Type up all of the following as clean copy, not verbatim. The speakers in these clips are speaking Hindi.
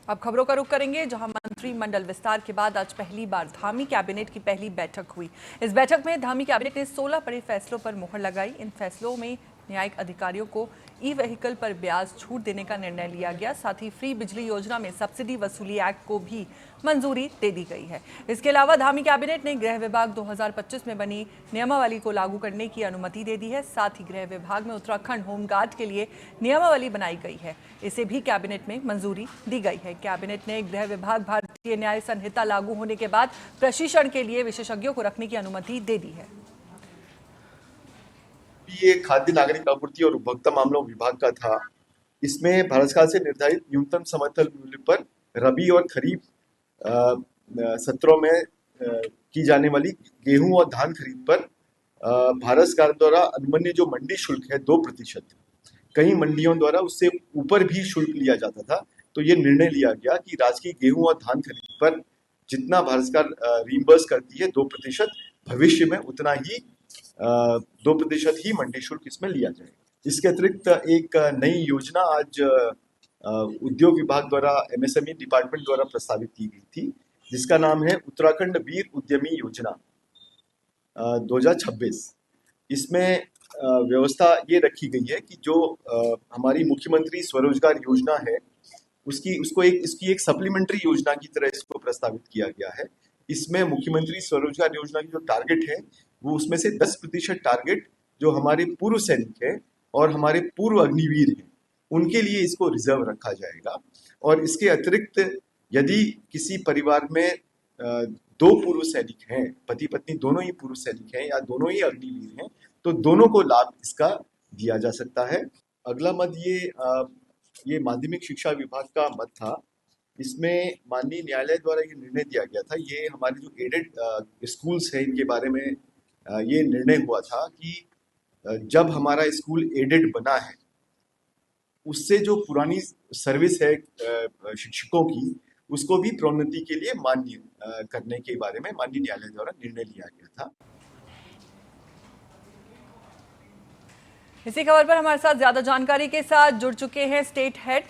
अब खबरों का रुख करेंगे, जहां मंत्रिमंडल विस्तार के बाद आज पहली बार धामी कैबिनेट की पहली बैठक हुई। इस बैठक में धामी कैबिनेट ने 16 बड़े फैसलों पर मुहर लगाई। इन फैसलों में न्यायिक अधिकारियों को ई व्हीकल पर ब्याज छूट देने का निर्णय लिया गया। साथ ही फ्री बिजली योजना में सब्सिडी वसूली एक्ट को भी मंजूरी दे दी गई है। इसके अलावा धामी कैबिनेट ने गृह विभाग 2025 में बनी नियमावली को लागू करने की अनुमति दे दी है। साथ ही गृह विभाग में उत्तराखंड होमगार्ड के लिए नियमावली बनाई गई है, इसे भी कैबिनेट में मंजूरी दी गई है। कैबिनेट ने गृह विभाग भारतीय न्याय संहिता लागू होने के बाद प्रशिक्षण के लिए विशेषज्ञों को रखने की अनुमति दे दी है। ये खाद्य नागरिक आपूर्ति और उपभोक्ता मामलों विभाग का था। इसमें भारत सरकार से निर्धारित न्यूनतम समर्थन मूल्य पर रबी और खरीफ सत्रों में की जाने वाली गेहूं और धान खरीद पर भारत सरकार द्वारा अनुमन्य जो मंडी शुल्क है 2%, कई मंडियों द्वारा उससे ऊपर भी शुल्क लिया जाता था। तो ये निर्णय लिया गया कि राज्य की गेहूं और धान खरीद पर जितना भारत सरकार रीइंबर्स करती है 2%, भविष्य में उतना ही 2% ही मंडी शुल्क इसमें लिया जाएगा। इसके अतिरिक्त एक नई योजना आज उद्योग विभाग द्वारा एमएसएमई डिपार्टमेंट द्वारा प्रस्तावित की गई थी, जिसका नाम है उत्तराखंड वीर उद्यमी योजना 2026। इसमें व्यवस्था ये रखी गई है कि जो हमारी मुख्यमंत्री स्वरोजगार योजना है इसकी एक सप्लीमेंट्री योजना की तरह इसको प्रस्तावित किया गया है। इसमें मुख्यमंत्री स्वरोजगार योजना की जो टारगेट है वो उसमें से 10% टारगेट जो हमारे पूर्व सैनिक है और हमारे पूर्व अग्निवीर हैं उनके लिए इसको रिजर्व रखा जाएगा। और इसके अतिरिक्त यदि किसी परिवार में 2 पूर्व सैनिक हैं, पति पत्नी दोनों ही पूर्व सैनिक हैं या दोनों ही अग्निवीर हैं, तो दोनों को लाभ इसका दिया जा सकता है। अगला मत ये माध्यमिक शिक्षा विभाग का मत था। इसमें माननीय न्यायालय द्वारा ये निर्णय दिया गया था। ये हमारे जो एडेड स्कूल्स हैं इनके बारे में ये निर्णय हुआ था कि जब हमारा स्कूल एडेड बना है उससे जो पुरानी सर्विस है शिक्षकों की उसको भी प्रोन्नति के लिए मान्य करने के बारे में माननीय न्यायालय द्वारा निर्णय लिया गया था। इसी खबर पर हमारे साथ ज्यादा जानकारी के साथ जुड़ चुके हैं स्टेट हेड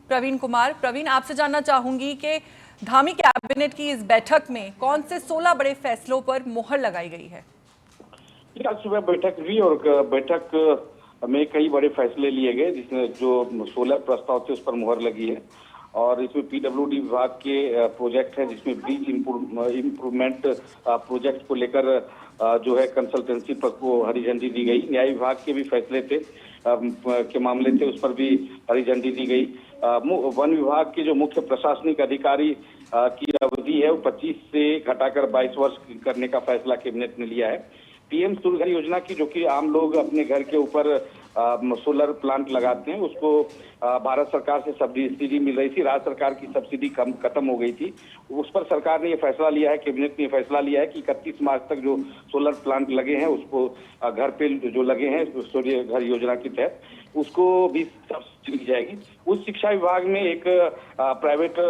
प्रवीण कुमार। प्रवीण, आपसे जानना चाहूंगी कि धामी कैबिनेट की इस बैठक में कौन से 16 बड़े फैसलों पर मुहर लगाई गई है? आज सुबह बैठक हुई और बैठक में कई बड़े फैसले लिए गए, जिसमें जो 16 प्रस्ताव थे उस पर मुहर लगी है। और इसमें पीडब्ल्यूडी विभाग के प्रोजेक्ट है, जिसमें ब्रिज इम्प्रूवमेंट प्रोजेक्ट को लेकर जो है कंसल्टेंसी पर को हरी झंडी दी गई। न्याय विभाग के भी फैसले थे के मामले थे, उस पर भी हरी झंडी दी गई। वन विभाग के जो मुख्य प्रशासनिक अधिकारी की अवधि है वो 25 से घटाकर 22 वर्ष करने का फैसला कैबिनेट ने लिया है। पीएम सूर्यघर योजना की, जो कि आम लोग अपने घर के ऊपर सोलर प्लांट लगाते हैं, उसको भारत सरकार से सब्सिडी मिल रही थी। राज्य सरकार की सब्सिडी खत्म हो गई थी। उस पर सरकार ने ये फैसला लिया है, कैबिनेट ने ये फैसला लिया है कि 31 मार्च तक जो सोलर प्लांट लगे हैं उसको घर पे जो लगे हैं सूर्य घर योजना के तहत उसको भी सब्सिडी दी जाएगी। उच्च शिक्षा विभाग में एक प्राइवेट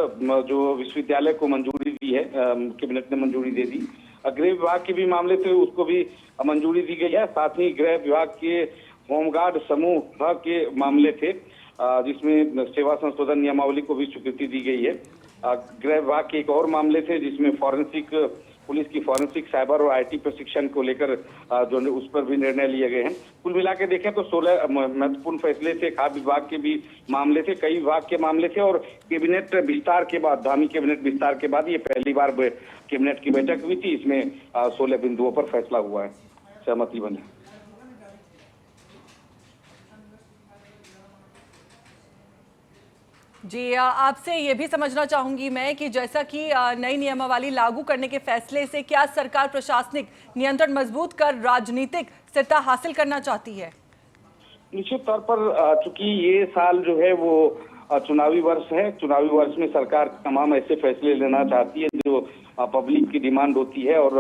जो विश्वविद्यालय को मंजूरी दी है, कैबिनेट ने मंजूरी दे दी। गृह विभाग के भी मामले थे, उसको भी मंजूरी दी गई है। साथ ही गृह विभाग के होमगार्ड समूह के मामले थे, जिसमें सेवा संशोधन नियमावली को भी स्वीकृति दी गई है। गृह विभाग के एक और मामले थे जिसमें पुलिस की फॉरेंसिक साइबर और आईटी प्रशिक्षण को लेकर जो उस पर भी निर्णय लिए गए हैं। कुल मिला के देखें तो 16 महत्वपूर्ण फैसले थे। खाद्य विभाग के भी मामले थे, कई विभाग के मामले थे। और कैबिनेट विस्तार के बाद, धामी कैबिनेट विस्तार के बाद ये पहली बार कैबिनेट की बैठक हुई थी। इसमें 16 बिंदुओं पर फैसला हुआ है, सहमति बनी। जी, आपसे ये भी समझना चाहूंगी मैं कि जैसा कि नई नियमावली लागू करने के फैसले से क्या सरकार प्रशासनिक नियंत्रण मजबूत कर राजनीतिक स्थिरता हासिल करना चाहती है? निश्चित तौर पर चूंकि ये साल जो है वो चुनावी वर्ष है, चुनावी वर्ष में सरकार तमाम ऐसे फैसले लेना चाहती है जो पब्लिक की डिमांड होती है और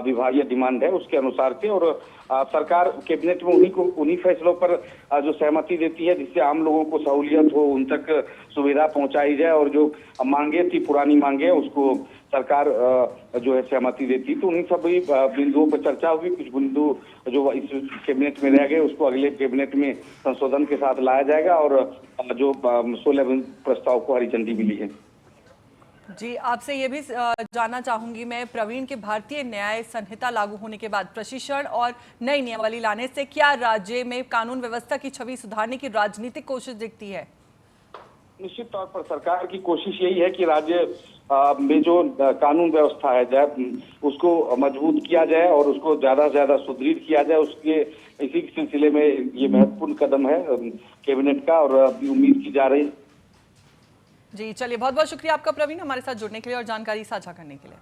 विभागीय डिमांड है उसके अनुसार से। और सरकार कैबिनेट में उन्हीं फैसलों पर जो सहमति देती है जिससे आम लोगों को सहूलियत हो, उन तक सुविधा पहुंचाई जाए। और जो मांगे थी, पुरानी मांगे, उसको सरकार जो है सहमति देती। तो उन्हीं सभी बिंदुओं पर चर्चा हुई। कुछ बिंदु जो इस कैबिनेट में रह गए उसको अगले कैबिनेट में संशोधन के साथ लाया जाएगा और जो 16 प्रस्ताव को हरी झंडी मिली है। जी, आपसे ये भी जानना चाहूंगी मैं प्रवीण के भारतीय न्याय संहिता लागू होने के बाद प्रशिक्षण और नई नियमावली लाने से क्या राज्य में कानून व्यवस्था की छवि सुधारने की राजनीतिक कोशिश दिखती है? निश्चित तौर पर सरकार की कोशिश यही है कि राज्य में जो कानून व्यवस्था है उसको मजबूत किया जाए और उसको ज्यादा से ज्यादा सुदृढ़ किया जाए। उसके इसी सिलसिले में ये महत्वपूर्ण कदम है कैबिनेट का और अभी उम्मीद की जा रही है। जी, चलिए, बहुत बहुत शुक्रिया आपका प्रवीण, हमारे साथ जुड़ने के लिए और जानकारी साझा करने के लिए।